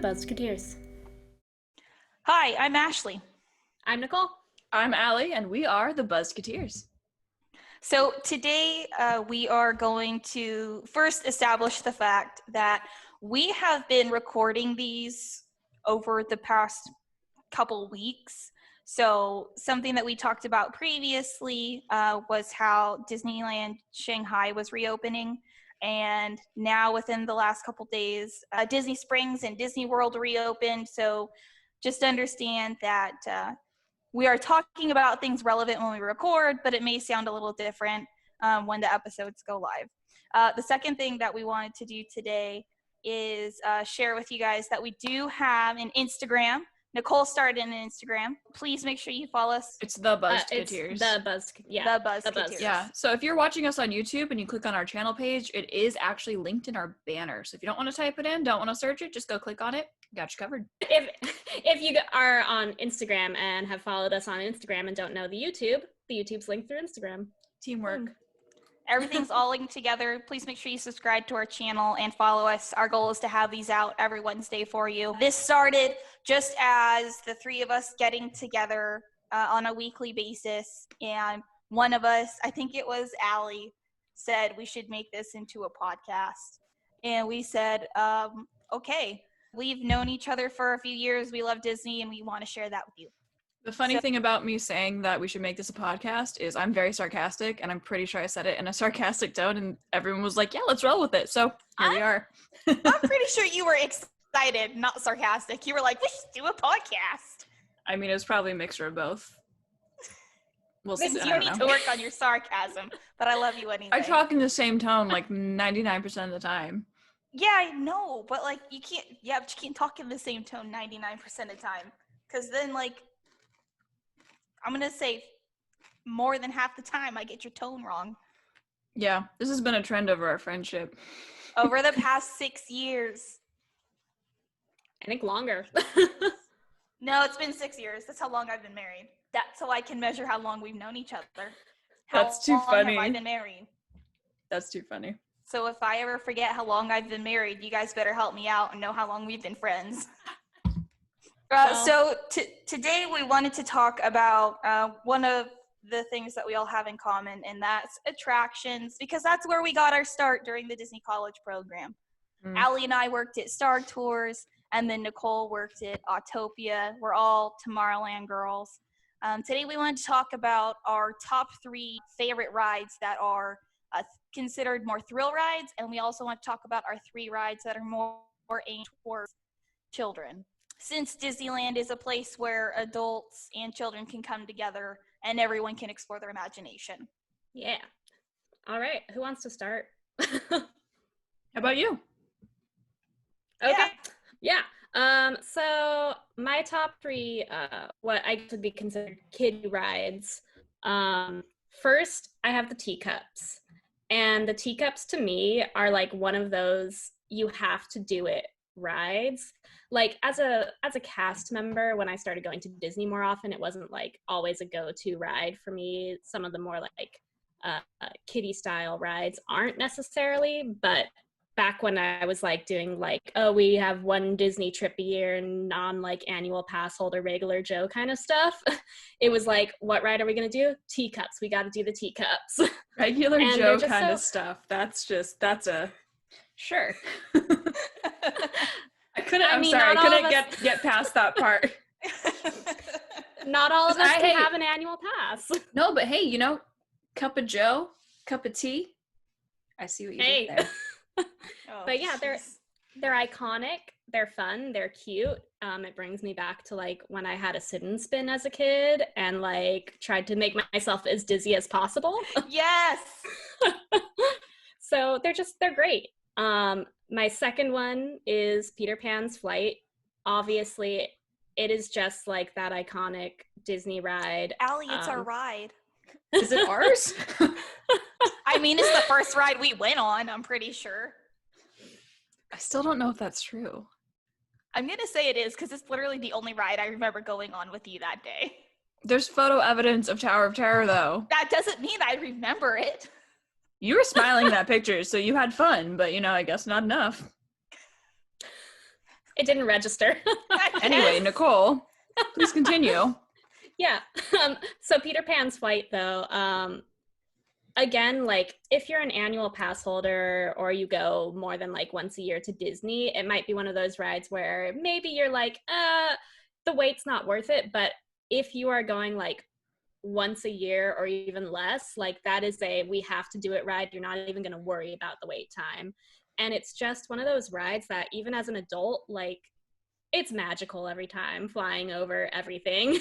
Buzzketeers. Hi, I'm Ashley. I'm Nicole. I'm Allie, and we are the Buzzketeers. So today we are going to first establish the fact that we have been recording these over the past couple weeks. So something that we talked about previously was how Disneyland Shanghai was reopening. And now within the last couple days, Disney Springs and Disney World reopened. So just understand that we are talking about things relevant when we record, but it may sound a little different when the episodes go live. The second thing that we wanted to do today is share with you guys that we do have an Instagram. Nicole started an Instagram. Please make sure you follow us. It's the Buzzketeers. The Buzzketeers. Yeah. So if you're watching us on YouTube and you click on our channel page, it is actually linked in our banner. So if you don't want to type it in, don't want to search it, just go click on it. Got you covered. If you are on Instagram and have followed us on Instagram and don't know the YouTube's linked through Instagram. Teamwork. Everything's all linked together. Please make sure you subscribe to our channel and follow us. Our goal is to have these out every Wednesday for you. This started just as the three of us getting together on a weekly basis. And one of us, I think it was Allie, said we should make this into a podcast. And we said, okay. We've known each other for a few years. We love Disney and we want to share that with you. The funny thing about me saying that we should make this a podcast is I'm very sarcastic, and I'm pretty sure I said it in a sarcastic tone, and everyone was like, yeah, let's roll with it. So here we are. I'm pretty sure you were excited, not sarcastic. You were like, we should do a podcast. I mean, it was probably a mixture of both. We'll see. You need to work on your sarcasm, but I love you anyway. I talk in the same tone like 99% of the time. Yeah, I know, but like but you can't talk in the same tone 99% of the time. Because then, like, I'm going to say more than half the time I get your tone wrong. Yeah, this has been a trend over our friendship. Over the past 6 years. I think longer. No, it's been 6 years. That's how long I've been married. That's so I can measure how long we've known each other. That's too funny. How long have I been married? That's too funny. So if I ever forget how long I've been married, you guys better help me out and know how long we've been friends. So today we wanted to talk about one of the things that we all have in common, and that's attractions, because that's where we got our start during the Disney College program. Allie and I worked at Star Tours, and then Nicole worked at Autopia. We're all Tomorrowland girls. Today we wanted to talk about our top 3 favorite rides that are considered more thrill rides, and we also want to talk about our 3 rides that are more aimed towards children. Since Disneyland is a place where adults and children can come together and everyone can explore their imagination. Yeah. All right. Who wants to start? How about you? Okay. Yeah. So my top 3, what I could be considered kiddie rides. First, I have the teacups. And the teacups to me are like one of those you have to do it rides. Like as a cast member, when I started going to Disney more often, it wasn't like always a go-to ride for me. Some of the more like kiddie style rides aren't necessarily, but back when I was like doing like, oh, we have one Disney trip a year and non like annual pass holder regular Joe kind of stuff, it was like, what ride are we gonna do? Teacups. We got to do the teacups. Regular Joe kind of stuff. That's a sure. I couldn't get past that part. Not all of us can have an annual pass. No, but hey, cup of Joe, cup of tea. I see what you did there. But yeah, they're iconic, they're fun, they're cute. It brings me back to like when I had a sit and spin as a kid and like tried to make myself as dizzy as possible. Yes. So they're great. My second one is Peter Pan's Flight. Obviously, it is just like that iconic Disney ride. Allie, it's our ride. Is it ours? I mean, it's the first ride we went on, I'm pretty sure. I still don't know if that's true. I'm going to say it is because it's literally the only ride I remember going on with you that day. There's photo evidence of Tower of Terror, though. That doesn't mean I remember it. You were smiling in that picture, so you had fun, but, I guess not enough. It didn't register. Anyway, Nicole, please continue. Yeah. So Peter Pan's flight, though, again, like if you're an annual pass holder or you go more than like once a year to Disney, it might be one of those rides where maybe you're like, the wait's not worth it. But if you are going like once a year or even less, like that is a we have to do it ride. You're not even going to worry about the wait time. And it's just one of those rides that even as an adult, like it's magical every time flying over everything.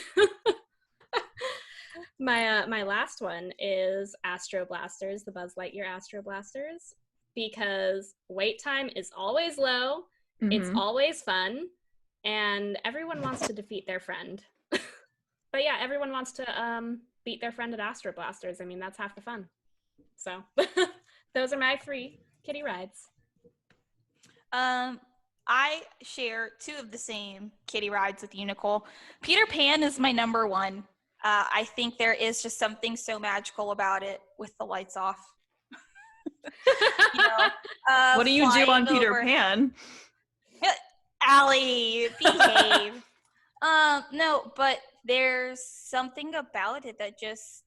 My last one is Astro Blasters, the Buzz Lightyear Astro Blasters, because wait time is always low, it's always fun, and everyone wants to defeat their friend. But yeah, everyone wants to beat their friend at Astro Blasters. I mean, that's half the fun. So those are my 3 kiddie rides. I share 2 of the same kiddie rides with you, Nicole. Peter Pan is my number 1. I think there is just something so magical about it with the lights off. What do you do on Peter Pan? Allie, behave. No, but there's something about it that just,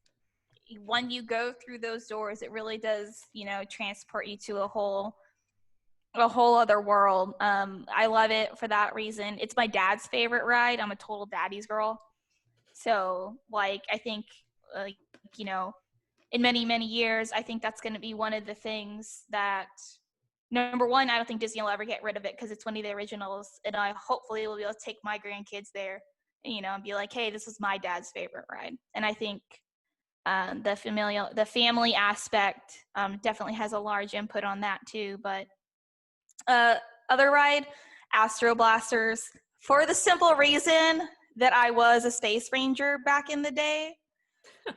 when you go through those doors, it really does, transport you to a whole other world. I love it for that reason. It's my dad's favorite ride. I'm a total daddy's girl. So, like, I think, in many, many years, I think that's going to be one of the things that, number one, I don't think Disney will ever get rid of it because it's one of the originals. And I hopefully will be able to take my grandkids there, and be like, hey, this is my dad's favorite ride. And I think the family aspect definitely has a large input on that too. But other ride, Astro Blasters, for the simple reason that I was a space ranger back in the day,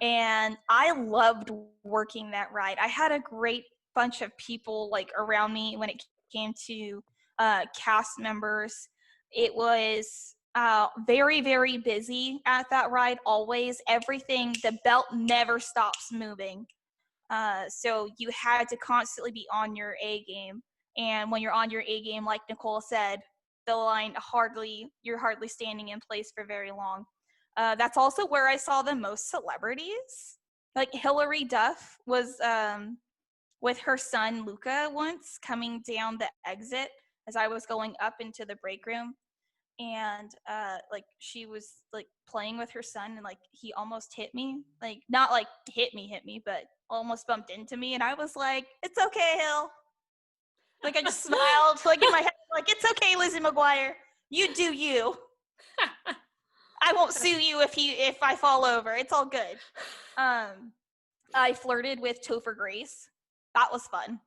and I loved working that ride. I had a great bunch of people like around me when it came to cast members. It was very, very busy at that ride always. Everything, the belt never stops moving. So you had to constantly be on your A game. And when you're on your A game, like Nicole said, you're hardly standing in place for very long. That's also where I saw the most celebrities. Like Hilary Duff was with her son Luca once coming down the exit as I was going up into the break room. And like she was like playing with her son, and like he almost hit me. Like not like hit me, but almost bumped into me. And I was like, it's okay, Hill. Like I just smiled, like in my head, like it's okay, Lizzie McGuire. You do you. I won't sue you if I fall over. It's all good. I flirted with Topher Grace. That was fun.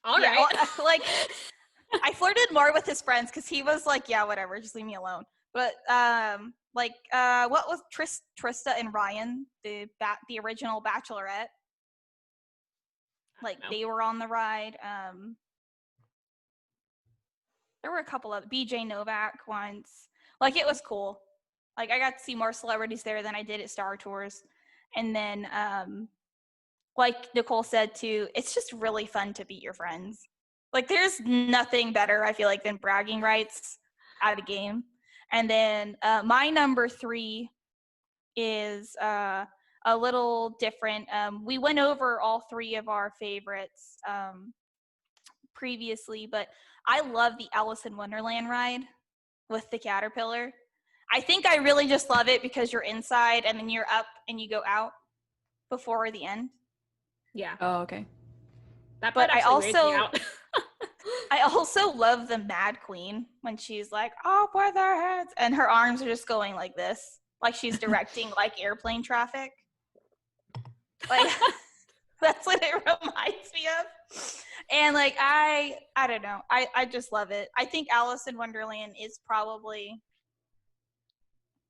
All right. Like I flirted more with his friends because he was like, yeah, whatever, just leave me alone. But what was Trista and Ryan, the original Bachelorette? Like they were on the ride. There were a couple of BJ Novak once. Like it was cool. Like I got to see more celebrities there than I did at Star Tours. And then like Nicole said too, it's just really fun to beat your friends. Like there's nothing better, I feel like, than bragging rights at a game. And then my number 3 is a little different. We went over all 3 of our favorites previously, but I love the Alice in Wonderland ride with the caterpillar. I think I really just love it because you're inside and then you're up and you go out before the end. Yeah. Oh, okay. That part actually weirds me out. I also love the Mad Queen when she's like, "Oh, with her heads," and her arms are just going like this, like she's directing like airplane traffic. Like that's what it reminds me of. And like I don't know, I just love it. I think Alice in Wonderland is probably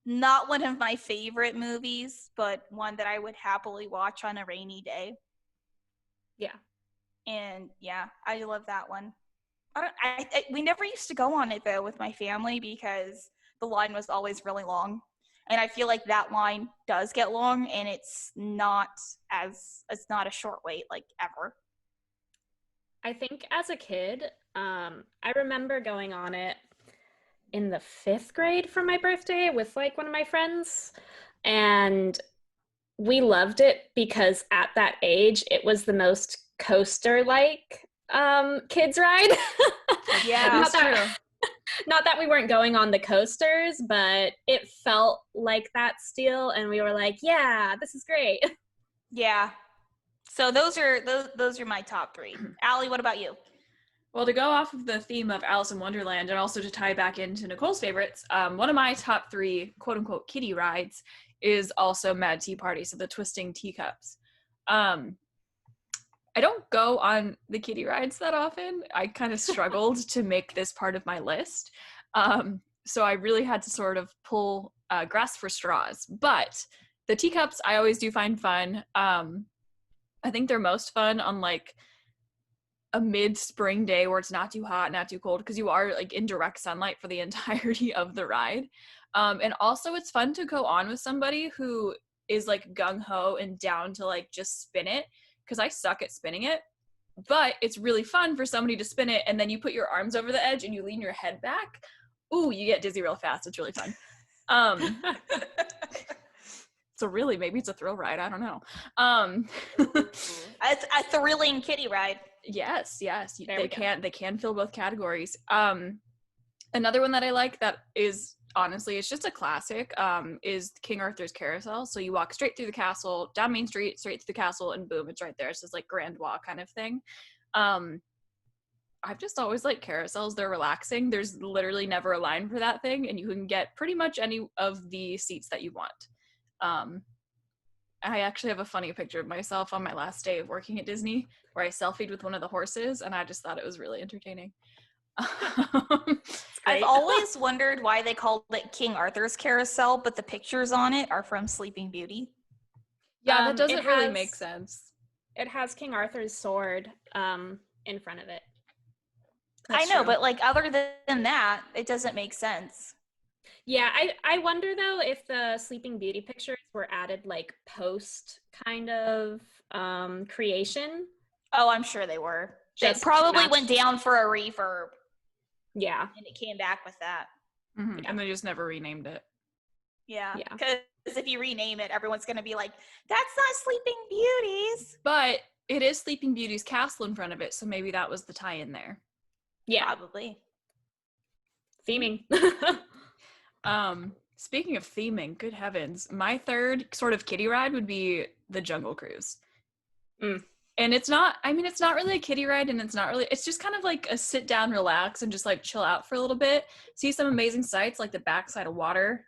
not one of my favorite movies, but one that I would happily watch on a rainy day. Yeah. And yeah, I love that one. We never used to go on it though with my family because the line was always really long. And I feel like that line does get long, and it's not a short wait like ever. I think as a kid, I remember going on it in the 5th grade for my birthday with like one of my friends. And we loved it because at that age, it was the most coaster-like kids ride. Yeah. Not that, not that we weren't going on the coasters, but it felt like that still. And we were like, yeah, this is great. Yeah. So those are my top 3. Allie, what about you? Well, to go off of the theme of Alice in Wonderland and also to tie back into Nicole's favorites, one of my top 3 quote-unquote kiddie rides is also Mad Tea Party, so the twisting teacups. I don't go on the kiddie rides that often. I kind of struggled to make this part of my list. So I really had to sort of pull grass for straws. But the teacups I always do find fun. I think they're most fun on like a mid-spring day where it's not too hot, not too cold, because you are like in direct sunlight for the entirety of the ride. And also it's fun to go on with somebody who is like gung-ho and down to like just spin it, because I suck at spinning it. But it's really fun for somebody to spin it, and then you put your arms over the edge and you lean your head back. Ooh, you get dizzy real fast. It's really fun. So really, maybe it's a thrill ride. I don't know. It's a thrilling kiddie ride. Yes. They can fill both categories. Another one that I like that is honestly, it's just a classic, is King Arthur's Carousel. So you walk straight through the castle, down Main Street, straight to the castle, and boom, it's right there. It's this like grand walk kind of thing. I've just always liked carousels. They're relaxing. There's literally never a line for that thing, and you can get pretty much any of the seats that you want. I actually have a funny picture of myself on my last day of working at Disney where I selfied with one of the horses, and I just thought it was really entertaining. I've always wondered why they called it King Arthur's Carousel, but the pictures on it are from Sleeping Beauty. Yeah, that doesn't really make sense. It has King Arthur's sword in front of it. That's true. But like other than that, it doesn't make sense. Yeah, I wonder though if the Sleeping Beauty pictures were added like post kind of creation. Oh, I'm sure they were. They probably went down for a refurb. Yeah. And it came back with that. Mm-hmm. Yeah. And they just never renamed it. Yeah. Because if you rename it, everyone's going to be like, that's not Sleeping Beauty's. But it is Sleeping Beauty's castle in front of it, so maybe that was the tie-in there. Yeah. Probably. Theming. Speaking of theming, good heavens, my third sort of kiddie ride would be the Jungle Cruise. And it's not really a kiddie ride, and it's just kind of like a sit down, relax, and just like chill out for a little bit, see some amazing sights like the backside of water.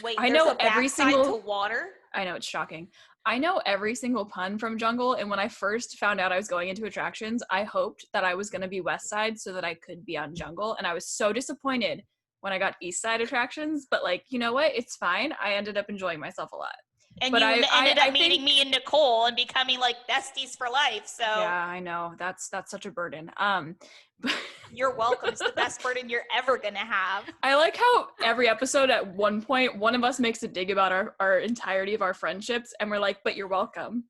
Wait, I know every single to water? I know, it's shocking. I know every single pun from Jungle, and when I first found out I was going into attractions, I hoped that I was going to be West Side so that I could be on Jungle, and I was so disappointed when I got East Side attractions, but like, you know what? It's fine. I ended up enjoying myself a lot. And but you ended up meeting me and Nicole and becoming like besties for life. So yeah, I know that's such a burden. You're welcome. It's the best burden you're ever gonna have. I like how every episode at one point, one of us makes a dig about our entirety of our friendships, and we're like, "But you're welcome."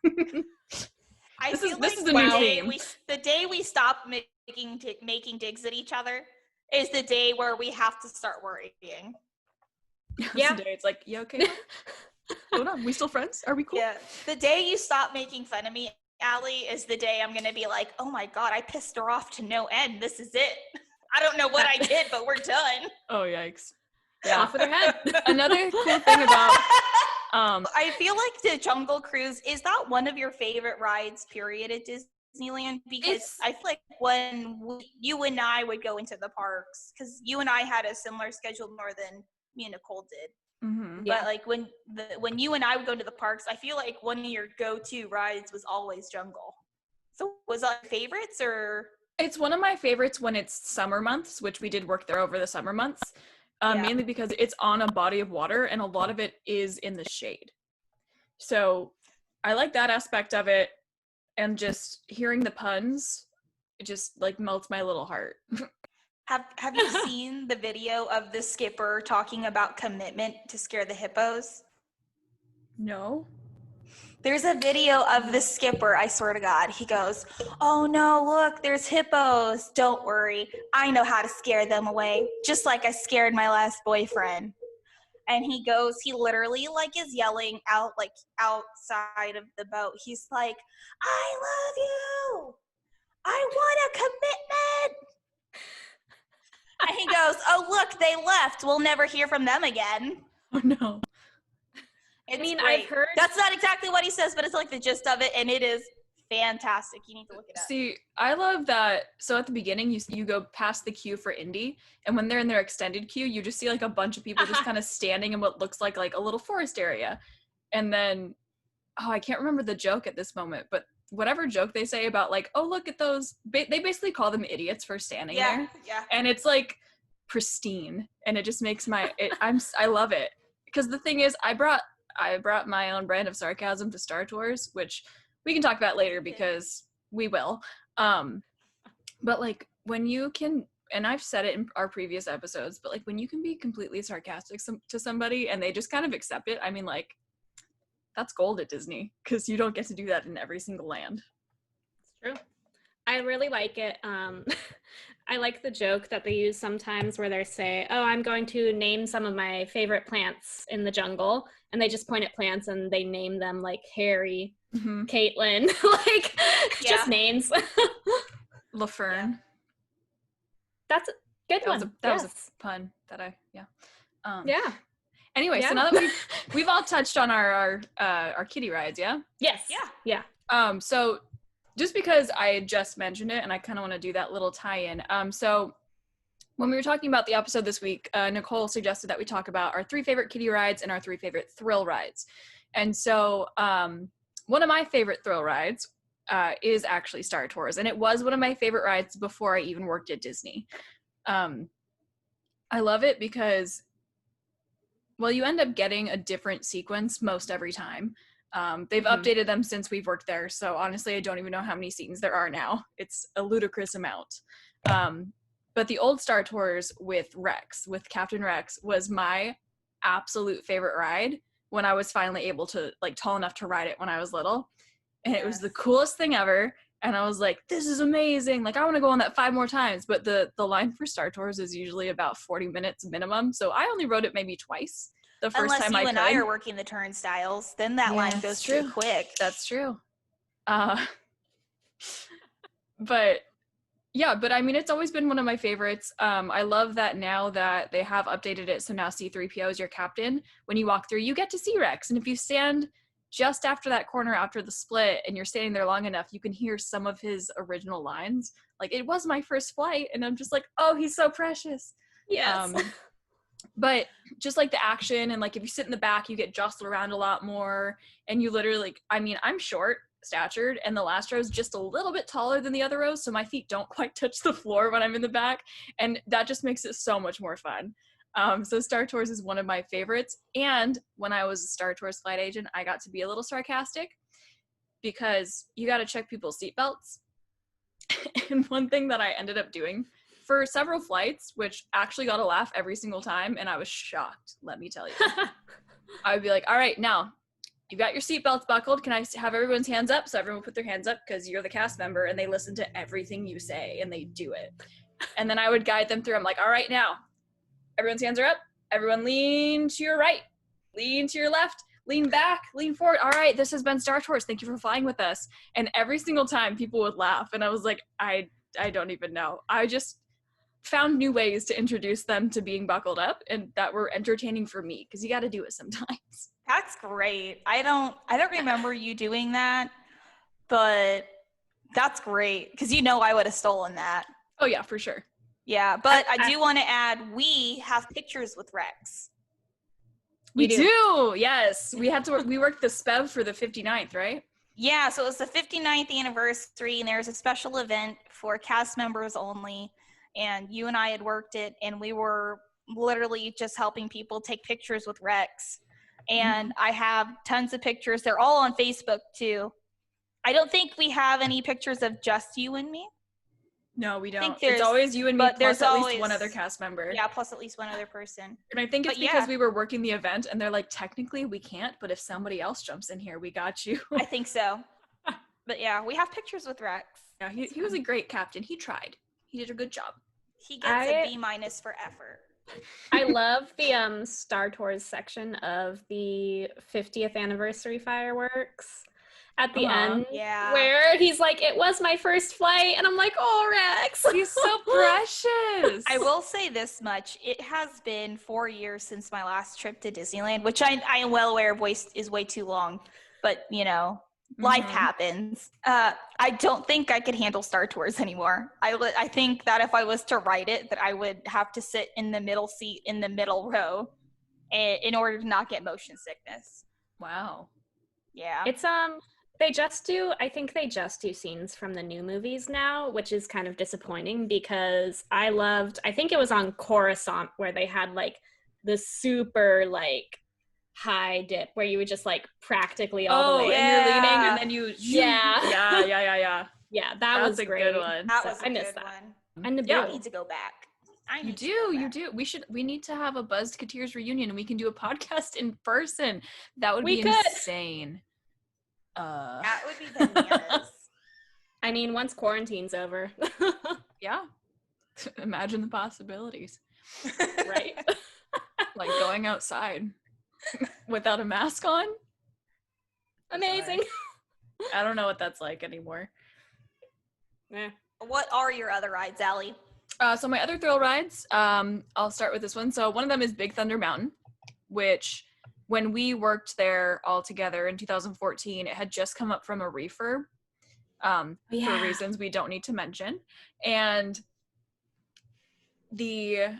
This is a new theme. The day we stop making digs at each other is the day where we have to start worrying. Yeah, it's like, you okay? Hold on, we still friends? Are we cool? Yeah. The day you stop making fun of me, Allie, is the day I'm gonna be like, oh my god, I pissed her off to no end. This is it. I don't know what I did, but we're done. Oh yikes! Yeah, off with her head. Another cool thing about I feel like the Jungle Cruise is that one of your favorite rides, period, at Disneyland, because I feel like when you and I would go into the parks, because you and I had a similar schedule more than me and Nicole did. Mm-hmm. But like when you and I would go to the parks, I feel like one of your go-to rides was always Jungle. So was that favorites or? It's one of my favorites when it's summer months, which we did work there over the summer months, mainly because it's on a body of water and a lot of it is in the shade. So I like that aspect of it, and just hearing the puns, it just like melts my little heart. Have you seen the video of the skipper talking about commitment to scare the hippos? No. There's a video of the skipper, I swear to God. He goes, "Oh no, look, there's hippos. Don't worry. I know how to scare them away, just like I scared my last boyfriend." And he literally like is yelling out like outside of the boat. He's like, "I love you. I want a commitment." And he goes, "Oh, look, they left. We'll never hear from them again." Oh no. It's great. I've heard that's not exactly what he says, but it's like the gist of it, and it is fantastic. You need to look it up. See, I love that. So at the beginning, you go past the queue for Indy, and when they're in their extended queue, you just see like a bunch of people just kind of standing in what looks like a little forest area. And then, I can't remember the joke at this moment, but whatever joke they say about like, oh, look at those, they basically call them idiots for standing there. Yeah. And it's like pristine, and it just makes I love it. Because the thing is, I brought my own brand of sarcasm to Star Tours, which we can talk about later because we will. But like when you can, and I've said it in our previous episodes, but like when you can be completely sarcastic to somebody and they just kind of accept it, I mean, like, that's gold at Disney, because you don't get to do that in every single land. It's true. I really like it. I like the joke that they use sometimes where they say, "Oh, I'm going to name some of my favorite plants in the jungle," and they just point at plants and they name them like Harry, Caitlin, like just names. LaFern. Yeah. That's a good one. That was a pun that yeah. Anyway, so now that we've all touched on our kiddie rides, yeah? Yes. Yeah. So just because I had just mentioned it and I kind of want to do that little tie-in. So when we were talking about the episode this week, Nicole suggested that we talk about our 3 favorite kiddie rides and our 3 favorite thrill rides. And so one of my favorite thrill rides is actually Star Tours. And it was one of my favorite rides before I even worked at Disney. I love it because, well, you end up getting a different sequence most every time. They've updated them since we've worked there, so honestly, I don't even know how many seasons there are now. It's a ludicrous amount. But the old Star Tours with Captain Rex, was my absolute favorite ride when I was finally able to, like, tall enough to ride it when I was little. And it was the coolest thing ever. And I was like, this is amazing. Like, I want to go on that 5 more times. But the line for Star Tours is usually about 40 minutes minimum. So I only rode it maybe twice. The first time I could. Unless you and I are working the turnstiles, then that line goes too quick. That's true. But I mean, it's always been one of my favorites. I love that now that they have updated it. So now C-3PO is your captain. When you walk through, you get to see Rex. And if you stand just after that corner after the split and you're standing there long enough, you can hear some of his original lines. Like, it was my first flight. And I'm just like, oh, he's so precious. Yes. But just like the action, and like if you sit in the back, you get jostled around a lot more, and you literally, I mean, I'm short statured, and the last row is just a little bit taller than the other rows, so my feet don't quite touch the floor when I'm in the back, and that just makes it so much more fun. So Star Tours is one of my favorites, and when I was a Star Tours flight agent, I got to be a little sarcastic because you got to check people's seatbelts. And one thing that I ended up doing for several flights, which actually got a laugh every single time, and I was shocked, let me tell you. I would be like, all right, now, you've got your seatbelts buckled. Can I have everyone's hands up? So everyone put their hands up because you're the cast member, and they listen to everything you say, and they do it. And then I would guide them through. I'm like, all right, now, everyone's hands are up. Everyone lean to your right. Lean to your left. Lean back. Lean forward. All right, this has been Star Tours. Thank you for flying with us. And every single time, people would laugh, and I was like, I don't even know. I just found new ways to introduce them to being buckled up, and that were entertaining for me, because you got to do it sometimes. That's great. I don't remember you doing that, but that's great, because I would have stolen that. Oh yeah, for sure. Yeah, but I do want to add, we have pictures with Rex. We do. Yes, we worked the SPEV for the 59th, right? Yeah, so it was the 59th anniversary, and there's a special event for cast members only. And you and I had worked it, and we were literally just helping people take pictures with Rex. And I have tons of pictures. They're all on Facebook too. I don't think we have any pictures of just you and me. No, we I think don't. It's always you and me but plus there's at always least one other cast member. Yeah, plus at least one other person. And I think it's But because yeah. we were working the event and they're like, technically we can't, but if somebody else jumps in here, we got you. I think so. But yeah, we have pictures with Rex. Yeah, he was a great captain. He tried. He did a good job. He gets a B- for effort. I love the Star Tours section of the 50th anniversary fireworks at the end, where he's like, it was my first flight, and I'm like, oh, Rex. He's so precious. I will say this much. It has been 4 years since my last trip to Disneyland, which I am well aware of is way too long, but you know, life happens. I don't think I could handle Star Tours anymore. I think that if I was to ride it, that I would have to sit in the middle seat in the middle row in order to not get motion sickness. Wow. Yeah. It's I think they just do scenes from the new movies now, which is kind of disappointing because I think it was on Coruscant where they had like the super like high dip where you would just like practically all the way. And you're leaning and then you yeah that was a great good one. That was I missed that. one. And the I need to go back. You do. We need to have a Buzzed Kateers reunion and we can do a podcast in person. That would be insane. That would be bananas. I mean, once quarantine's over. Yeah. Imagine the possibilities. Right. Like going outside without a mask on. Amazing. I don't know what that's like anymore. Yeah. What are your other rides, Allie? So my other thrill rides, I'll start with this one. So one of them is Big Thunder Mountain, which when we worked there all together in 2014, it had just come up from a refurb for reasons we don't need to mention. And the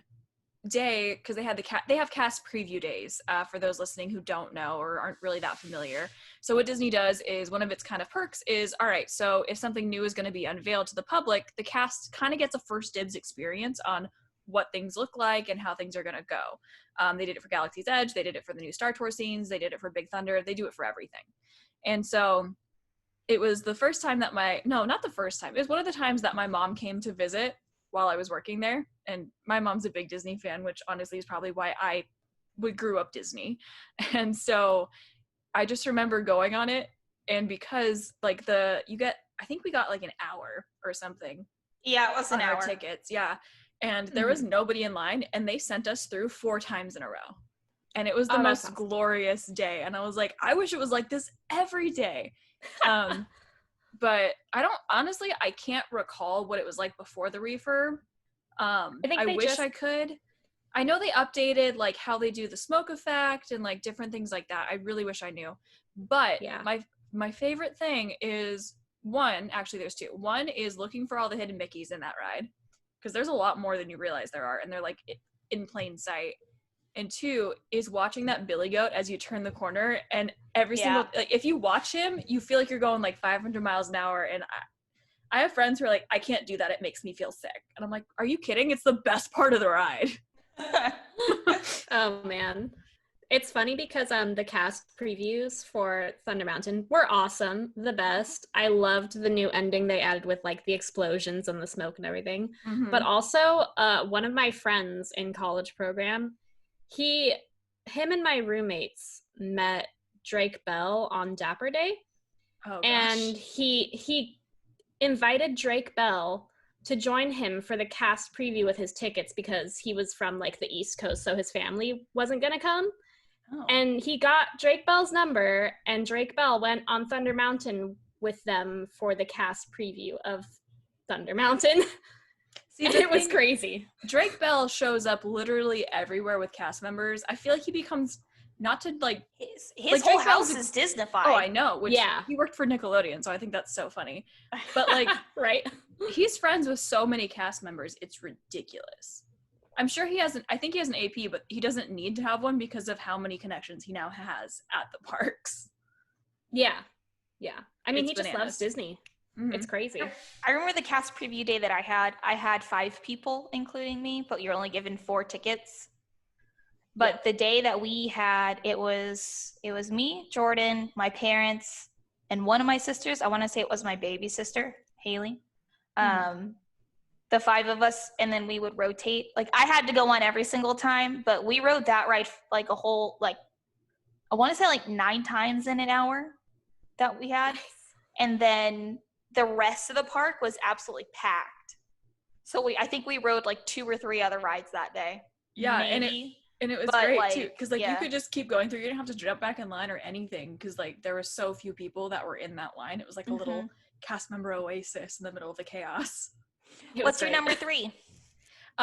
day, because they have cast preview days for those listening who don't know or aren't really that familiar. So what Disney does is one of its kind of perks is, all right, so if something new is going to be unveiled to the public, the cast kind of gets a first dibs experience on what things look like and how things are going to go. They did it for Galaxy's Edge. They did it for the new Star Tours scenes. They did it for Big Thunder. They do it for everything. And so it was the first time that not the first time. It was one of the times that my mom came to visit while I was working there. And my mom's a big Disney fan, which honestly is probably why I grew up Disney. And so I just remember going on it. And because like I think we got like an hour or something. Yeah, it was an hour. Our tickets. Yeah. And there was nobody in line and they sent us through 4 times in a row. And it was the most awesome. glorious day. And I was like, I wish it was like this every day. But I can't recall what it was like before the refurb. I wish I could. I know they updated like how they do the smoke effect and like different things like that. I really wish I knew. But my favorite thing is there's 2. One is looking for all the hidden Mickeys in that ride, because there's a lot more than you realize there are, and they're like in plain sight. And 2 is watching that Billy Goat as you turn the corner, and every single, like, if you watch him, you feel like you're going like 500 miles an hour. And I have friends who are like, I can't do that. It makes me feel sick. And I'm like, are you kidding? It's the best part of the ride. Oh man. It's funny because the cast previews for Thunder Mountain were awesome, the best. I loved the new ending they added with like the explosions and the smoke and everything. But also one of my friends in college program, him and my roommates met Drake Bell on Dapper Day. Oh, gosh. And he invited Drake Bell to join him for the cast preview with his tickets because he was from like the East Coast, so his family wasn't gonna come. Oh. And he got Drake Bell's number, and Drake Bell went on Thunder Mountain with them for the cast preview of Thunder Mountain. See, it was crazy. Drake Bell shows up literally everywhere with cast members. I feel like he becomes not to like his whole house is Disneyfied. Oh, I know. Which he worked for Nickelodeon, so I think that's so funny. But like, right? He's friends with so many cast members. It's ridiculous. I'm sure I think he has an AP, but he doesn't need to have one because of how many connections he now has at the parks. Yeah. I mean, he just loves Disney. Mm-hmm. It's crazy. I remember the cast preview day that I had 5 people, including me, but you're only given 4 tickets. But the day that we had, it was me, Jordan, my parents, and one of my sisters. I want to say it was my baby sister, Haley. the 5 of us, and then we would rotate. Like, I had to go on every single time, but we rode that ride like a whole, like, I want to say like 9 times in an hour that we had. And then the rest of the park was absolutely packed. So I think we rode like 2 or 3 other rides that day. Yeah, maybe. and it was But, great like, too, because like yeah. you could just keep going through. You didn't have to jump back in line or anything, because like there were so few people that were in that line. It was like a little cast member oasis in the middle of the chaos. What's your number 3?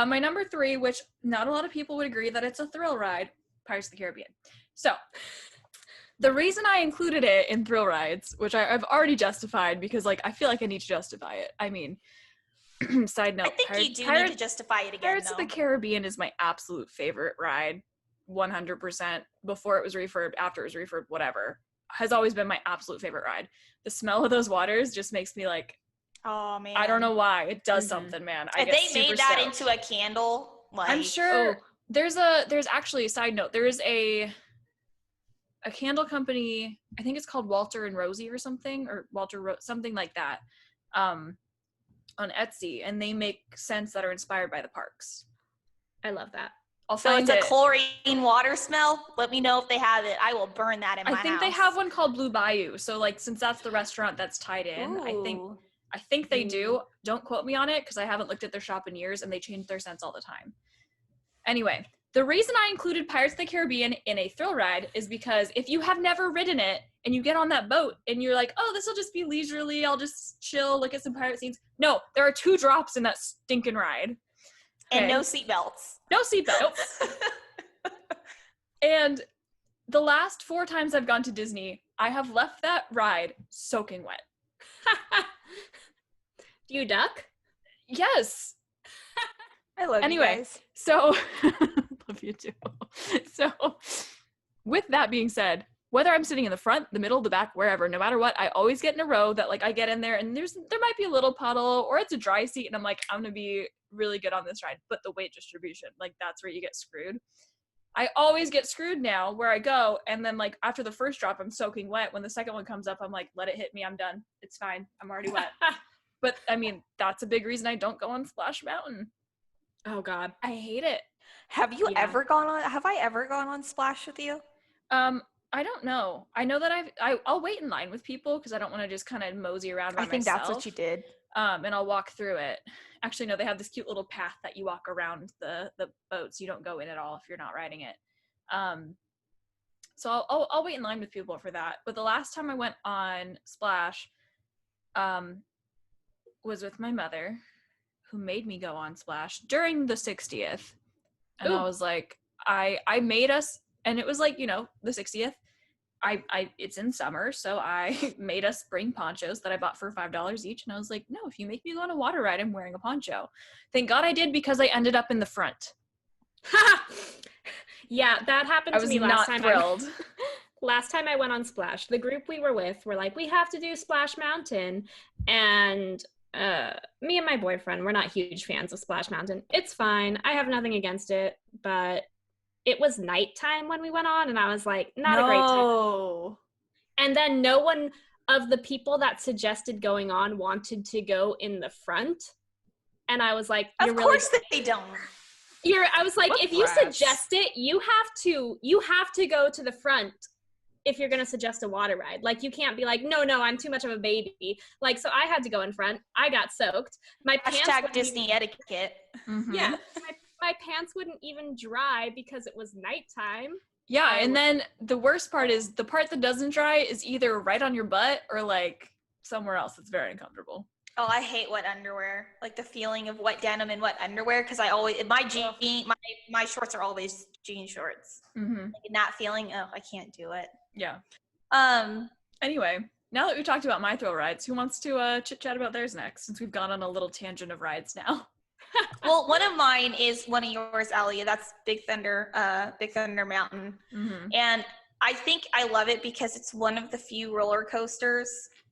My number 3, which not a lot of people would agree that it's a thrill ride, Pirates of the Caribbean. So the reason I included it in thrill rides, which I've already justified, because like I feel like I need to justify it. I mean, side note, I think you do need to justify it again. Pirates of the Caribbean is my absolute favorite ride, 100%. Before it was refurbed, after it was refurbed, whatever, has always been my absolute favorite ride. The smell of those waters just makes me like, oh man, I don't know why, it does something, man. If they made that into a candle, like, I'm sure there's actually a side note. There is a candle company, I think it's called Walter and Rosie or something, or something like that, on Etsy, and they make scents that are inspired by the parks. I love that. So it's a chlorine water smell. Let me know if they have it. I will burn that in my house. I think they have one called Blue Bayou. So like, since that's the restaurant that's tied in, Ooh. I think they do. Don't quote me on it, because I haven't looked at their shop in years, and they change their scents all the time. Anyway, the reason I included Pirates of the Caribbean in a thrill ride is because if you have never ridden it and you get on that boat and you're like, oh, this will just be leisurely, I'll just chill, look at some pirate scenes. No, there are 2 drops in that stinking ride. Okay? And no seatbelts. No seatbelts. And the last 4 times I've gone to Disney, I have left that ride soaking wet. Do you duck? Yes. I love you guys. So love you too. So with that being said, whether I'm sitting in the front, the middle, the back, wherever, no matter what, I always get in a row that like I get in there and there might be a little puddle, or it's a dry seat and I'm like, I'm gonna be really good on this ride, but the weight distribution, like that's where you get screwed. I always get screwed now where I go, and then like after the first drop I'm soaking wet. When the second one comes up, I'm like, let it hit me, I'm done, it's fine, I'm already wet. But I mean, that's a big reason I don't go on Splash Mountain. Oh God, I hate it. Have I ever gone on Splash with you? I don't know. I know that I'll wait in line with people because I don't want to just kind of mosey around by myself. I think that's what you did. And I'll walk through it. Actually, no, they have this cute little path that you walk around the boats. You don't go in at all if you're not riding it. So I'll wait in line with people for that. But the last time I went on Splash, was with my mother, who made me go on Splash during the 60th. And I was like, I made us, and it was like, you know, the 60th. It's in summer, so I made us bring ponchos that I bought for $5 each. And I was like, no, if you make me go on a water ride, I'm wearing a poncho. Thank God I did, because I ended up in the front. Yeah, that happened to me last time. Thrilled. Last time I went on Splash, the group we were with were like, we have to do Splash Mountain. And me and my boyfriend, we're not huge fans of Splash Mountain. It's fine. I have nothing against it, but it was nighttime when we went on, and I was like, not a great time. And then no one of the people that suggested going on wanted to go in the front. And I was like, of course they don't. I was like, if you suggest it, you have to go to the front if you're going to suggest a water ride. Like, you can't be like, no, I'm too much of a baby. Like, so I had to go in front. I got soaked. My pants Disney etiquette. Mm-hmm. Yeah. My pants wouldn't even dry because it was nighttime. Yeah, and then the worst part is the part that doesn't dry is either right on your butt or like somewhere else. It's very uncomfortable. Oh, I hate wet underwear. Like the feeling of wet denim and wet underwear, because I always my shorts are always jean shorts. Mm-hmm. Like, and that feeling, I can't do it. Yeah. Anyway, now that we've talked about my thrill rides, who wants to chit chat about theirs next? Since we've gone on a little tangent of rides now. Well, one of mine is one of yours, Allie. That's Big Thunder Mountain. Mm-hmm. And I think I love it because it's one of the few roller coasters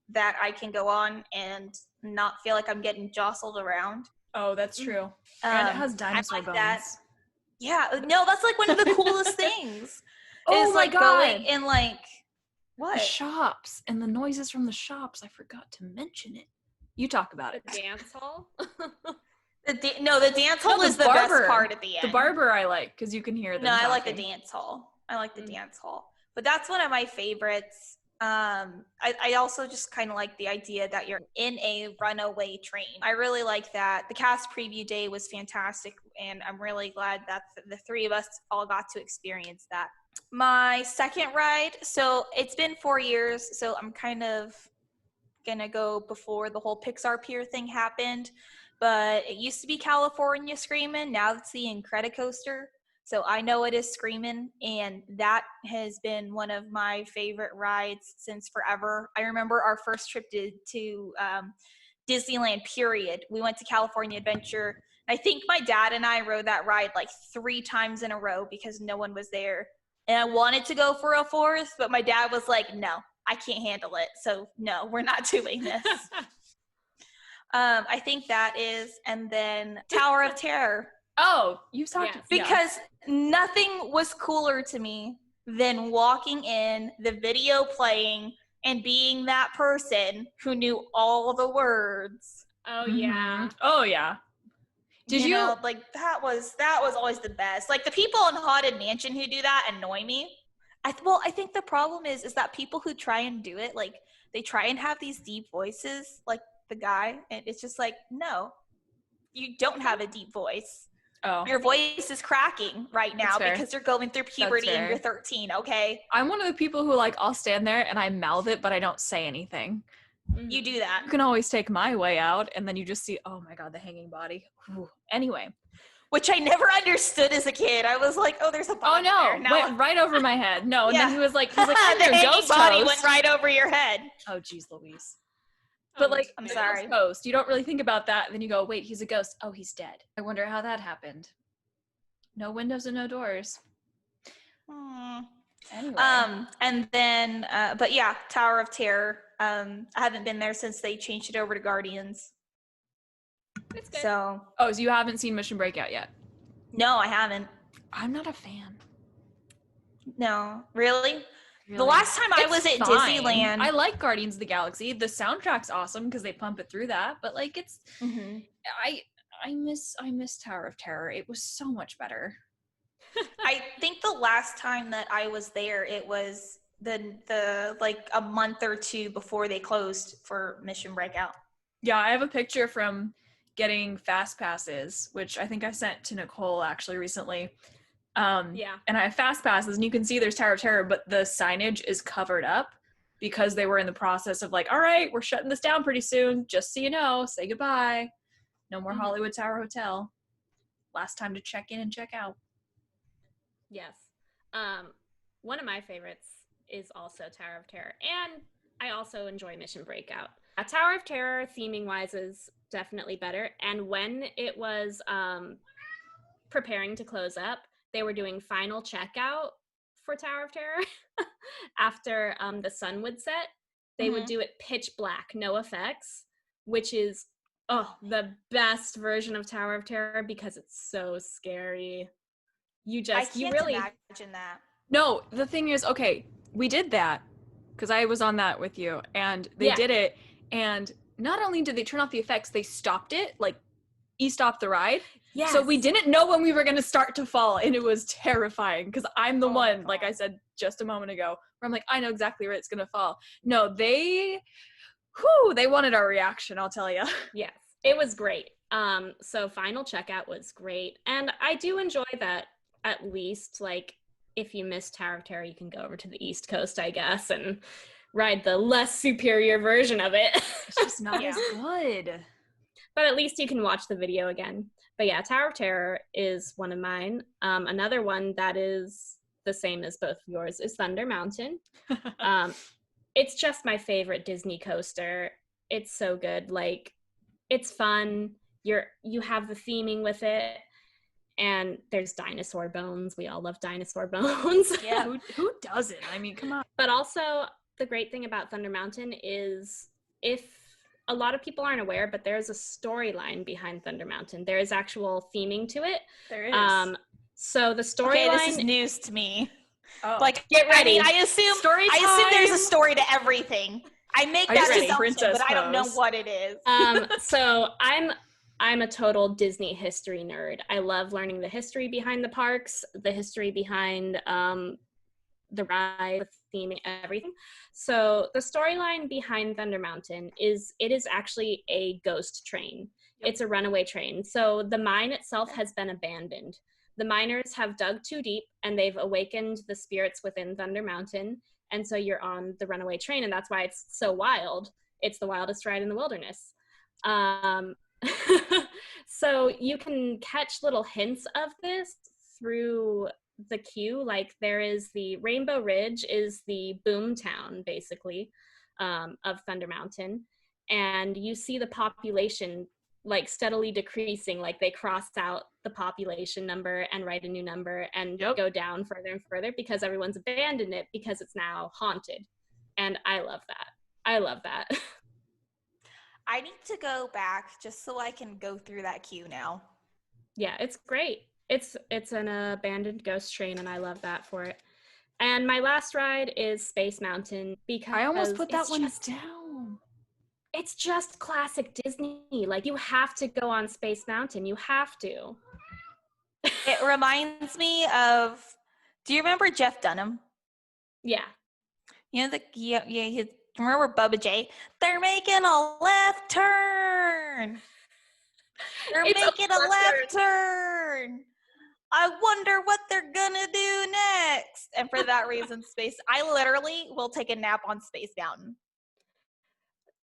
that I can go on and not feel like I'm getting jostled around. Oh, that's true. And it has dinosaur bones. That. Yeah, no, that's like one of the coolest things. Oh is my like God. Going in like what? The shops and the noises from the shops. I forgot to mention it. You talk about it. The dance hall. The dance hall is the best part at the end. The barber I like because you can hear them. No, I talking. like the dance hall. Dance hall. But that's one of my favorites. I also just kind of like the idea that you're in a runaway train. I really like that. The cast preview day was fantastic, and I'm really glad that the three of us all got to experience that. My second ride, so it's been 4 years, so I'm kind of gonna go before the whole Pixar Pier thing happened. But it used to be California Screamin', now it's the Incredicoaster. So I know it is Screamin', and that has been one of my favorite rides since forever. I remember our first trip to Disneyland, period. We went to California Adventure. I think my dad and I rode that ride like 3 times in a row because no one was there. And I wanted to go for a 4th, but my dad was like, no, I can't handle it. So no, we're not doing this. I think that is, and then Tower of Terror. Oh, you talked because nothing was cooler to me than walking in, the video playing, and being that person who knew all the words. Oh yeah. Oh yeah. Did you know, like that was always the best. Like the people in Haunted Mansion who do that annoy me. I think the problem is that people who try and do it, like they try and have these deep voices, like the guy, and it's just like, no, you don't have a deep voice. Oh. Your voice is cracking right now because you're going through puberty and you're 13, okay? I'm one of the people who, like, I'll stand there and I mouth it, but I don't say anything. You do that. You can always take my way out, and then you just see, oh my god, the hanging body. Ooh. Anyway. Which I never understood as a kid. I was like, oh, there's a body there. No, went right over my head. No, and then he was like, the hanging body went right over your head. Oh, geez, Louise. But like, I'm sorry. Ghost. You don't really think about that. And then you go, wait, he's a ghost. Oh, he's dead. I wonder how that happened. No windows and no doors. Anyway. And then, but yeah, Tower of Terror. I haven't been there since they changed it over to Guardians. It's good. So. Oh, so you haven't seen Mission Breakout yet? No, I haven't. I'm not a fan. No, really? The last time I was at Disneyland, I like Guardians of the Galaxy. The soundtrack's awesome because they pump it through that. But like, it's I miss Tower of Terror. It was so much better. I think the last time that I was there, it was the like a month or 2 before they closed for Mission Breakout. Yeah, I have a picture from getting fast passes, which I think I sent to Nicole actually recently. And I have fast passes, and you can see there's Tower of Terror, but the signage is covered up because they were in the process of like, all right, we're shutting this down pretty soon. Just so you know, say goodbye. No more Hollywood Tower Hotel. Last time to check in and check out. Yes. One of my favorites is also Tower of Terror, and I also enjoy Mission Breakout. Tower of Terror, theming-wise, is definitely better. And when it was preparing to close up, they were doing final checkout for Tower of Terror after the sun would set. They would do it pitch black, no effects, which is the best version of Tower of Terror because it's so scary. I can't imagine that. No, the thing is, okay, we did that because I was on that with you, and they did it, and not only did they turn off the effects, they stopped it, like stopped the ride. Yes. So we didn't know when we were going to start to fall, and it was terrifying because I'm the one, like I said just a moment ago, where I'm like, I know exactly where it's going to fall. No, they wanted our reaction, I'll tell you. Yes, it was great. So final checkout was great, and I do enjoy that. At least, like, if you miss Tower of Terror, you can go over to the East Coast, I guess, and ride the less superior version of it. It's just not as good. But at least you can watch the video again. But yeah, Tower of Terror is one of mine. Another one that is the same as both of yours is Thunder Mountain. It's just my favorite Disney coaster. It's so good. Like, it's fun. You have the theming with it. And there's dinosaur bones. We all love dinosaur bones. Yeah, who doesn't? I mean, come on. But also, the great thing about Thunder Mountain is, if a lot of people aren't aware, but there's a storyline behind Thunder Mountain. There is actual theming to it. There is. So the storyline. Okay, this is news to me. Oh. Like, get ready. I assume there's a story to everything. I make that assumption, but I don't know what it is. So I'm I'm a total Disney history nerd. I love learning the history behind the parks, the history behind the ride, the theme, everything. So the storyline behind Thunder Mountain is it is actually a ghost train. Yep. It's a runaway train. So the mine itself has been abandoned. The miners have dug too deep and they've awakened the spirits within Thunder Mountain. And so you're on the runaway train, and that's why it's so wild. It's the wildest ride in the wilderness. So you can catch little hints of this through the queue. Like there is the Rainbow Ridge is the boom town basically of Thunder Mountain, and you see the population like steadily decreasing. Like they cross out the population number and write a new number and go down further and further because everyone's abandoned it because it's now haunted. And I love that. I need to go back just so I can go through that queue now. Yeah, it's great. It's an abandoned ghost train, and I love that for it. And my last ride is Space Mountain because I almost put that one down. It's just classic Disney. Like you have to go on Space Mountain. You have to. It reminds me of. Do you remember Jeff Dunham? Yeah. You know remember Bubba J? They're making a left turn. They're making a left turn. I wonder what they're gonna do next. And for that reason, I literally will take a nap on Space Mountain.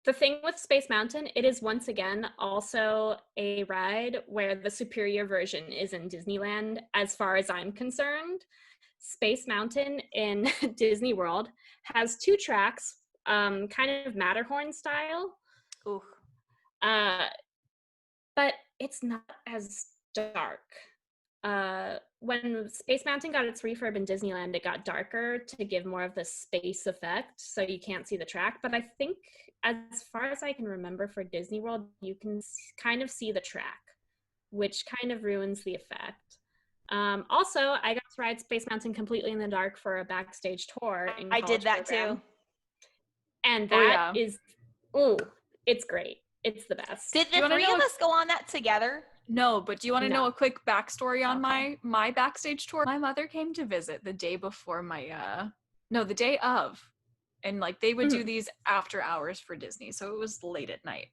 The thing with Space Mountain, it is once again also a ride where the superior version is in Disneyland, as far as I'm concerned. Space Mountain in Disney World has 2 tracks, kind of Matterhorn style. Ooh. But it's not as dark. When Space Mountain got its refurb in Disneyland, it got darker to give more of the space effect, so you can't see the track. But I think, as far as I can remember for Disney World, you can kind of see the track, which kind of ruins the effect. Also, I got to ride Space Mountain completely in the dark for a backstage tour. I did that program. too. And that is, it's great. It's the best. Did the 3 of us go on that together? No, but do you want to know a quick backstory on my backstage tour? My mother came to visit the day before the day of. And like they would do these after hours for Disney. So it was late at night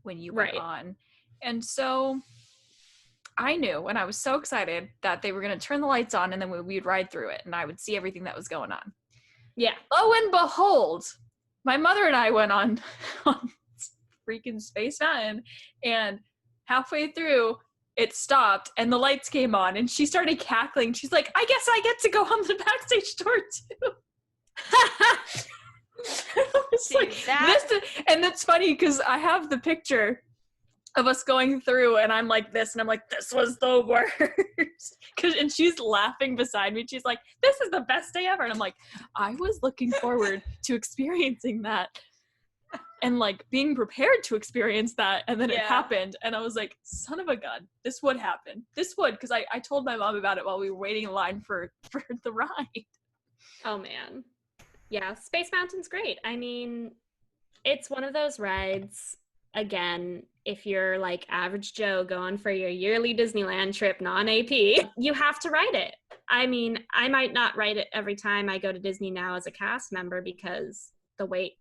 when you went on. And so I knew, and I was so excited that they were going to turn the lights on and then we'd ride through it and I would see everything that was going on. Yeah. Lo and behold, my mother and I went on freaking Space Mountain, and halfway through it stopped and the lights came on and she started cackling. She's like, I guess I get to go on the backstage tour too. And that's funny because I have the picture of us going through and I'm like this, and I'm like, this was the worst. And she's laughing beside me. She's like, this is the best day ever. And I'm like, I was looking forward to experiencing that and like being prepared to experience that, and then it happened, and I was like, son of a gun, this would happen. This would, because I told my mom about it while we were waiting in line for the ride. Oh man. Yeah, Space Mountain's great. I mean, it's one of those rides, again, if you're like average Joe going for your yearly Disneyland trip, non-AP, you have to ride it. I mean, I might not ride it every time I go to Disney now as a cast member because the wait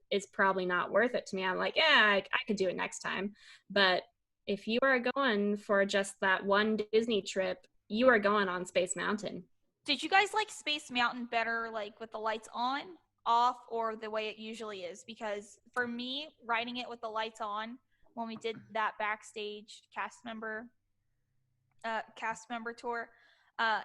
is probably not worth it to me. I'm like, I could do it next time. But if you are going for just that one Disney trip, you are going on Space Mountain. Did you guys like Space Mountain better, like with the lights on, off, or the way it usually is? Because for me, riding it with the lights on, when we did that backstage cast member tour,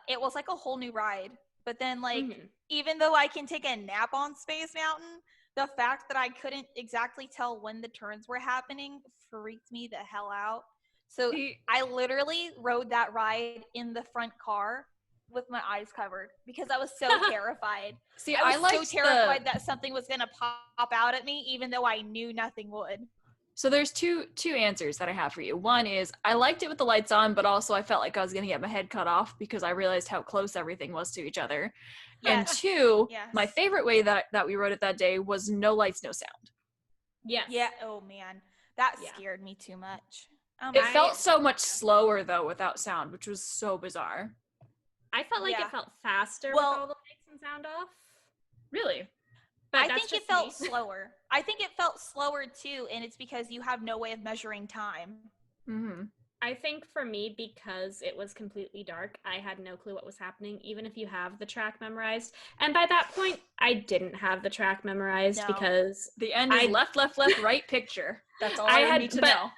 it was like a whole new ride. But then, like, even though I can take a nap on Space Mountain, the fact that I couldn't exactly tell when the turns were happening freaked me the hell out. So I literally rode that ride in the front car with my eyes covered because I was so terrified. See, I was so terrified that something was going to pop out at me, even though I knew nothing would. So there's two answers that I have for you. One is I liked it with the lights on, but also I felt like I was going to get my head cut off because I realized how close everything was to each other. Yes. And two, my favorite way that we rode it that day was no lights, no sound. Yes. Yeah. Oh man, that scared me too much. It felt so much slower though without sound, which was so bizarre. I felt like it felt faster with all the lights and sound off. Really? But I think it felt slower. I think it felt slower too, and it's because you have no way of measuring time. Mm-hmm. I think for me, because it was completely dark, I had no clue what was happening, even if you have the track memorized. And by that point, I didn't have the track memorized because the end is left, right picture. That's all I need to know.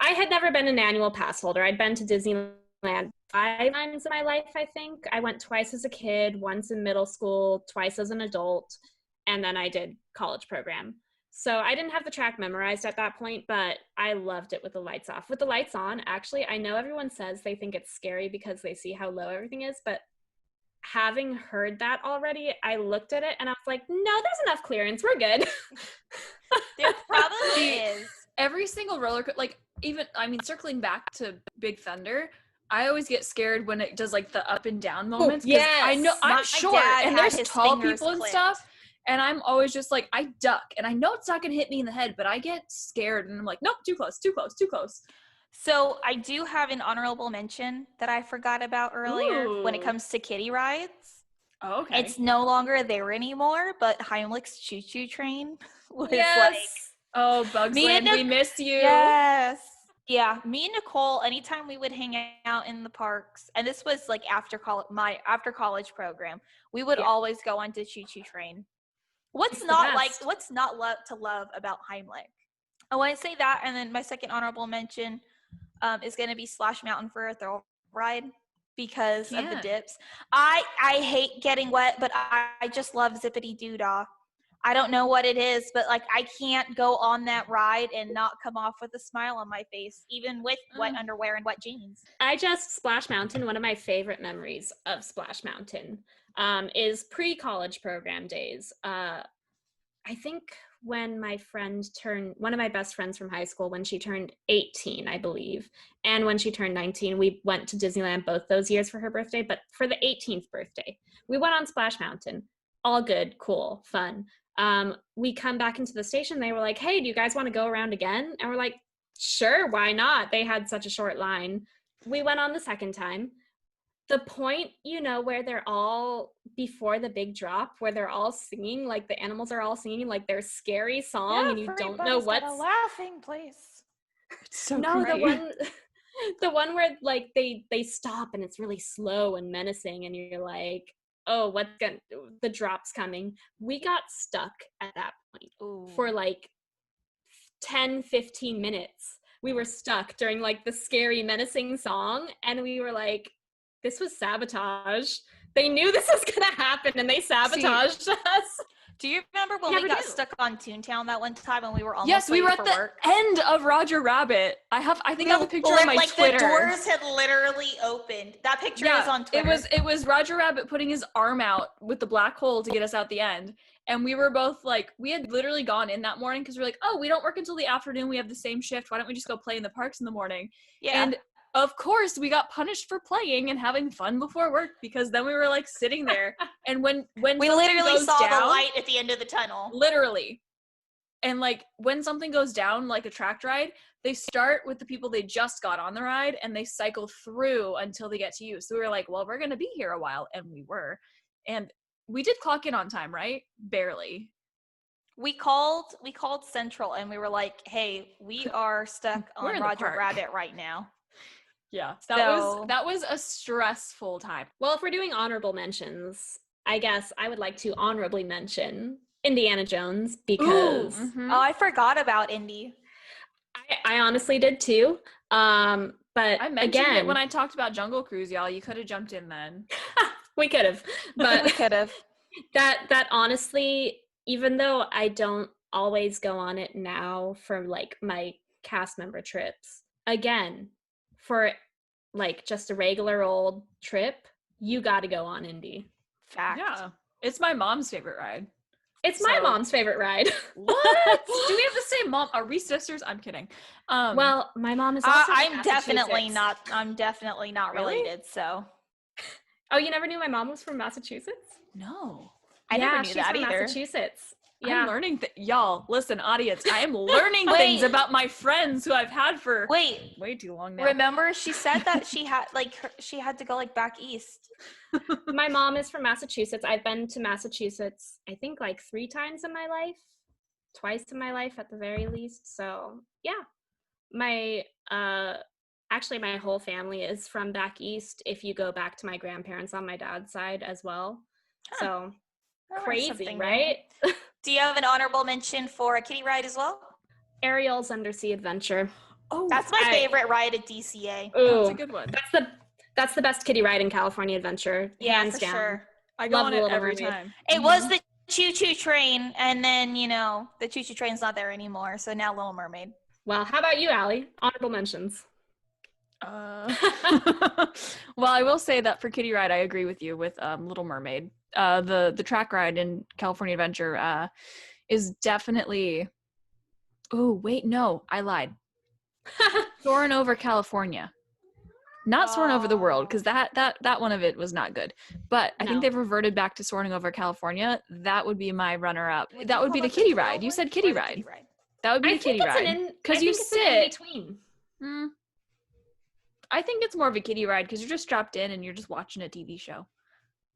I had never been an annual pass holder. I'd been to Disneyland 5 times in my life, I think. I went twice as a kid, once in middle school, twice as an adult, and then I did college program. So I didn't have the track memorized at that point, but I loved it with the lights off. With the lights on, actually, I know everyone says they think it's scary because they see how low everything is, but having heard that already, I looked at it and I was like, no, there's enough clearance. We're good. There probably is. Every single roller coaster, like circling back to Big Thunder, I always get scared when it does like the up and down moments. Yes. I know I'm short and there's tall people and clipped. stuff. And I'm always just like, I duck. And I know it's not going to hit me in the head, but I get scared. And I'm like, nope, too close, too close, too close. So I do have an honorable mention that I forgot about earlier when it comes to kiddie rides. Oh, okay. It's no longer there anymore, but Heimlich's Choo Choo Train was oh, Bugs Land, we miss you. Yes. Yeah, me and Nicole, anytime we would hang out in the parks, and this was like after college program, we would always go on to Choo Choo Train. What's not to love about Heimlich? I want to say that, and then my second honorable mention is going to be Splash Mountain for a thrill ride because of the dips. I hate getting wet, but I just love Zippity Doo-Dah. I don't know what it is, but like I can't go on that ride and not come off with a smile on my face, even with wet underwear and wet jeans. Splash Mountain, one of my favorite memories of Splash Mountain is pre-college program days. I think when one of my best friends from high school, when she turned 18, I believe, and when she turned 19, we went to Disneyland both those years for her birthday, but for the 18th birthday, we went on Splash Mountain. All good, cool, fun. We come back into the station, they were like, hey, do you guys want to go around again? And we're like, sure, why not? They had such a short line. We went on the second time. The point, where they're all before the big drop, where they're all singing, like the animals are all singing like their scary song, and you don't know what's a laughing place. So great. the one where like they stop and it's really slow and menacing, and you're like, oh, the drop's coming. We got stuck at that point for like 10-15 minutes. We were stuck during like the scary menacing song, and we were like, this was sabotage. They knew this was gonna happen and they sabotaged us. Do you remember when we got stuck on Toontown that one time when we were almost Yes, we were at the end of Roger Rabbit. I think I have a picture on my Twitter. The doors had literally opened. That picture is on Twitter. It was Roger Rabbit putting his arm out with the black hole to get us out the end. And we were both like, we had literally gone in that morning because we were like, oh, we don't work until the afternoon. We have the same shift. Why don't we just go play in the parks in the morning? Yeah. And of course, we got punished for playing and having fun before work because then we were like sitting there, and when we literally saw the light at the end of the tunnel. Literally, and like when something goes down, like a track ride, they start with the people they just got on the ride and they cycle through until they get to you. So we were like, well, we're gonna be here a while, and we were, and we did clock in on time, right? Barely. We called Central and we were like, hey, we are stuck on Roger Rabbit right now. Yeah, that was a stressful time. Well, if we're doing honorable mentions, I guess I would like to honorably mention Indiana Jones because Oh, I forgot about Indy. I honestly did too. But I mentioned it when I talked about Jungle Cruise, y'all. You could have jumped in then. We could have, but we could have. That honestly, even though I don't always go on it now for like my cast member trips, again, for like just a regular old trip, you got to go on Indy. Fact. Yeah, it's my mom's favorite ride. It's my mom's favorite ride. What? Do we have the same mom? Are we sisters? I'm kidding. Well, my mom is also I'm definitely not Really? related, so. Oh, you never knew my mom was from Massachusetts? No. I never knew she's that from either. Massachusetts. Yeah. I'm learning y'all, listen, audience, I am learning Wait. things about my friends who I've had for Wait, way too long now. remember she said that she had she had to go like back east. My mom is from Massachusetts. I've been to Massachusetts, I think like 3 times in my life, twice in my life at the very least. So yeah, my actually my whole family is from back east. If you go back to my grandparents on my dad's side as well. Huh. So I learned crazy, something new. right? Do you have an honorable mention for a kiddie ride as well? Ariel's Undersea Adventure. Oh, That's my favorite ride at DCA. Ooh, that's a good one. That's the best kiddie ride in California Adventure, Yeah, hands for down. sure. I go Love on the it Little every Mermaid. time. It was the choo-choo train, and then, the choo-choo train's not there anymore, so now Little Mermaid. Well, how about you, Allie? Honorable mentions. Well, I will say that for kiddie ride, I agree with you with Little Mermaid. The track ride in California Adventure is definitely. Oh wait, no, I lied. Soaring over California, not Soaring over the world, because that one of it was not good. But I think No. they've reverted back to Soaring over California. That would be my runner-up. That would be the kiddie ride. You said kiddie ride. That would be the kiddie ride. Because you sit in between. I think it's more of a kiddie ride because you're just strapped in and you're just watching a TV show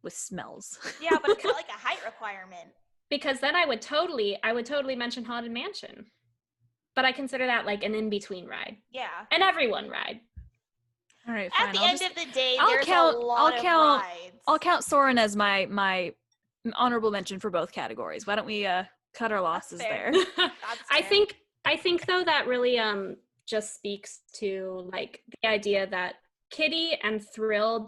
with smells. Yeah, but it's kind of like a height requirement. Because then I would totally mention Haunted Mansion. But I consider that like an in-between ride. Yeah. An everyone ride. All right, fine. At the end of the day, I'll there's count- a lot of rides. I'll count Soarin' as my honorable mention for both categories. Why don't we cut our losses fair. there? I think though that really just speaks to like the idea that Kiddie and Thrill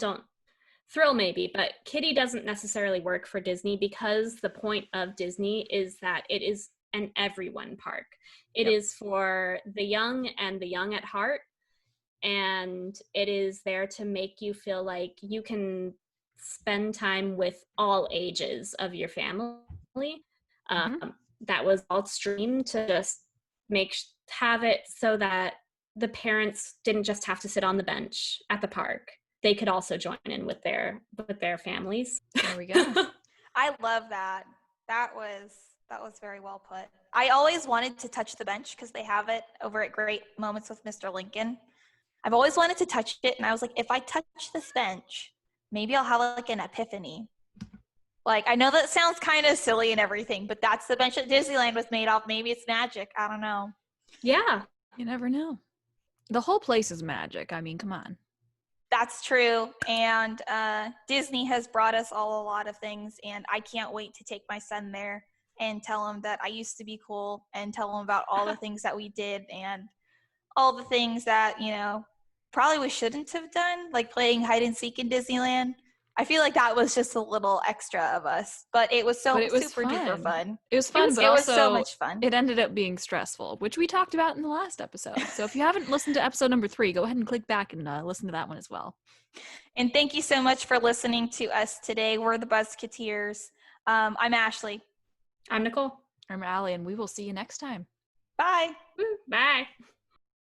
maybe, but Kiddie doesn't necessarily work for Disney because the point of Disney is that it is an everyone park. It is for the young and the young at heart, and it is there to make you feel like you can spend time with all ages of your family. That was all streamed to just have it so that the parents didn't just have to sit on the bench at the park. They could also join in with their families. There we go. I love that. That was very well put. I always wanted to touch the bench because they have it over at Great Moments with Mr. Lincoln. I've always wanted to touch it, and I was like, if I touch this bench, maybe I'll have like an epiphany. Like, I know that sounds kind of silly and everything, but that's the bench that Disneyland was made off. Maybe it's magic. I don't know. Yeah. You never know. The whole place is magic. I mean, come on. That's true. And Disney has brought us all a lot of things, and I can't wait to take my son there and tell him that I used to be cool and tell him about all the things that we did and all the things that, probably we shouldn't have done, like playing hide and seek in Disneyland. I feel like that was just a little extra of us, but it was super duper fun. It was fun, but it also was so much fun. It ended up being stressful, which we talked about in the last episode. So if you haven't listened to episode number 3, go ahead and click back and listen to that one as well. And thank you so much for listening to us today. We're the Buzzketeers. I'm Ashley. I'm Nicole. I'm Allie, and we will see you next time. Bye. Bye.